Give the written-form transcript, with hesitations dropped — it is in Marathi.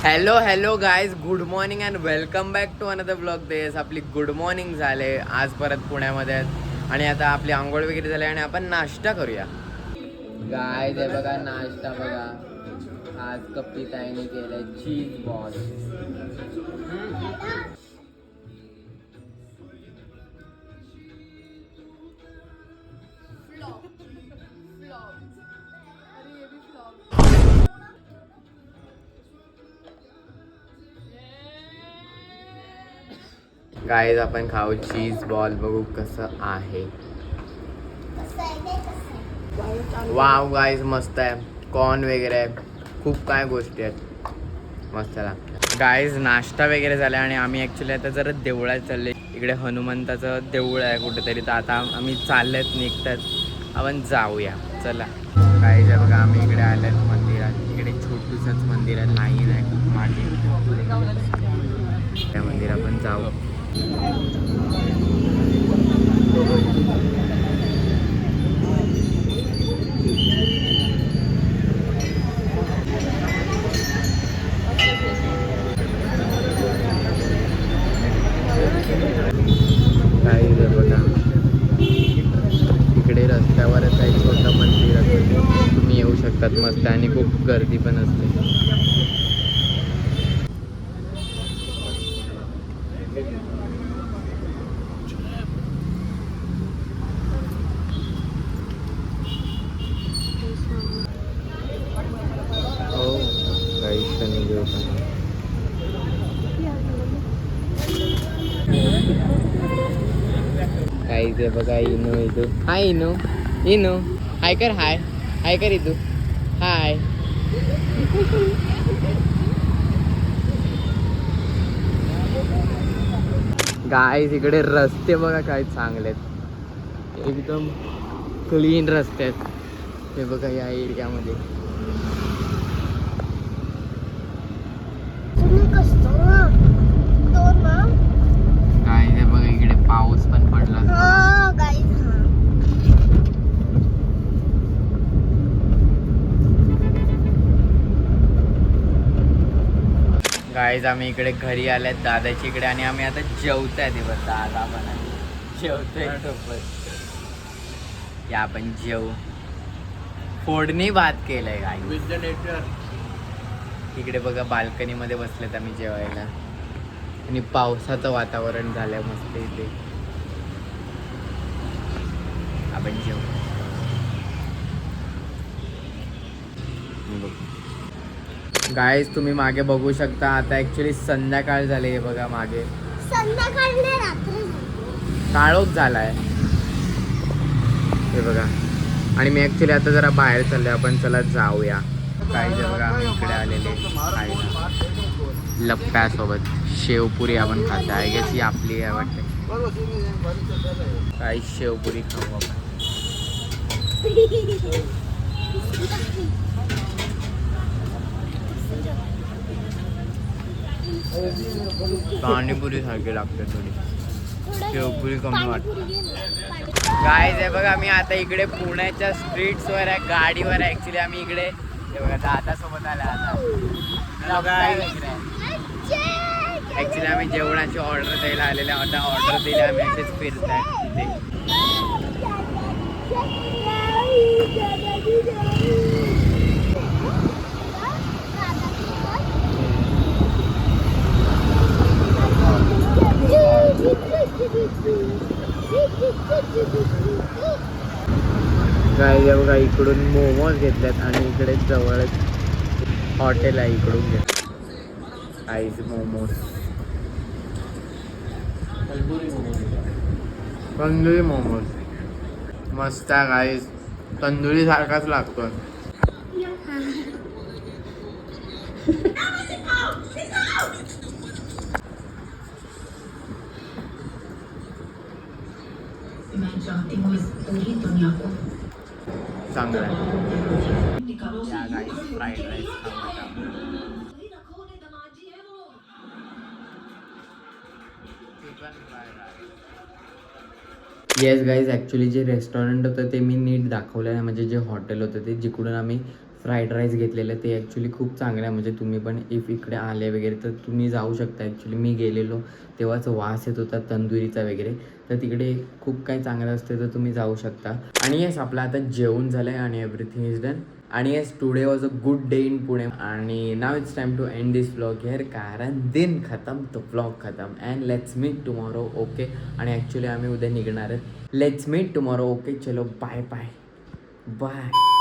Hello guys, good morning and welcome back to another blog. देस आपली गुड मॉर्निंग झाले आज परत पुण्यामध्ये आहेत आणि आता आपली आंघोळ वगैरे झाली आणि आपण नाश्ता करूया. गाईज हे बघा नाश्ता बघा, आज कपिताईने केलंय चीज बॉल. गाईज आपण खाऊ चीज बॉल, बघू कसं आहे. वाव गाईज मस्त आहे, कॉर्न वगैरे आहे, खूप काय गोष्टी आहेत, मस्त लागतं. गाईज नाश्ता वगैरे झाला आणि आम्ही ॲक्च्युली आता जरा देवळात चालले. इकडे हनुमंताचं देऊळ आहे कुठेतरी, तर आता आम्ही चाललेत निघतात, आपण जाऊया चला. गाईज आहे बघा, आम्ही इकडे आलेत मंदिरात. इकडे छोटूसंच मंदिर आहे, लाईन आहे खूप मागे, त्या मंदिर आपण जाऊ. काही बघा इकडे रस्त्यावरच आहे छोटं मंदिर असतं, तुम्ही येऊ शकतात मस्त, आणि खूप गर्दी पण असते. काहीच आहे बघा, इनू इथू. हाय इनू, इनू हाय कर, हाय हाय कर इथू, हाय. गाईज इकडे रस्ते बघा काय चांगले आहेत, एकदम क्लीन रस्ते आहेत. हे बघा या एरियामध्ये. काय ते बघा इकडे पाऊस पण पडला. गाईज आम्ही इकडे घरी आल्यात दादाच्या इकडे, आणि आम्ही आता जेवताय दिवस. दादा पण जेवतोय सोबत, या आपण जेव. फोडणी भात केलंय गाईज विथ द नेचर. इकडे बघा बाल्कनी मध्ये बसलेत आम्ही जेवायला, आणि पावसाचं वातावरण झालंय मस्त इथे. आपण जेव. गाईज तुम्ही मागे बघू शकता, आता ऍक्च्युली संध्याकाळ झाली. हे बघा मागे संध्याकाळ नाही, रात्र काळोख झालाय हे बघा. आणि मी ऍक्च्युली आता जरा बाहेर चाललोय, आपण चला जाऊया. काही बघा आम्ही इकडे आलेले खायला लप्प्यासोबत शेवपुरी आपण खातो. आय गेस ही आपली आहे वाटते. काही शेवपुरी खाऊ आपण. पाणीपुरी सारखी लागते थोडी, शेवपुरी कमी वाटते. काय आहे बघा, मी आता इकडे पुण्याच्या स्ट्रीट्सवर आहे, गाडीवर आहे. ऍक्च्युली आम्ही इकडे बघा दादा सोबत आला. आता ऍक्च्युली आम्ही जेवणाची ऑर्डर द्यायला आलेले, आता ऑर्डर दिली आम्ही, असेच फिरताय तिथे. काय बघा इकडून मोमोज घेतल्यात, आणि इकडे जवळच हॉटेल आहे, इकडून घेत आईज मोमोज. तंदुरी मोमोज मस्त आहे गाईज, तंदुरी सारखाच लागतो. चांगला आहे. Fried rice yes guys, actually जे रेस्टॉरंट होतं ते मी नीट दाखवलं नाही, म्हणजे जे हॉटेल होतं ते जिकडून आम्ही फ्राईड राईस घेतलेलं ते ॲक्च्युली खूप चांगलं आहे. म्हणजे तुम्ही पण इफ इकडे आले वगैरे तर तुम्ही जाऊ शकता. ॲक्च्युली मी गेलेलो तेव्हाच वास येत होता तंदुरीचा वगैरे, तर तिकडे खूप काही चांगलं असते तर तुम्ही जाऊ शकता. आणि येस आपलं आता जेवण झालं आहे आणि एव्हरीथिंग इज डन. आणि yes today was a good day in Pune. आणि now it's time to end this vlog here, कारण दिन खतम तो व्लॉग खतम. And let's meet tomorrow. Okay. आणि ॲक्च्युली आम्ही उद्या निघणार आहेत. Let's meet tomorrow. ओके चलो बाय बाय बाय.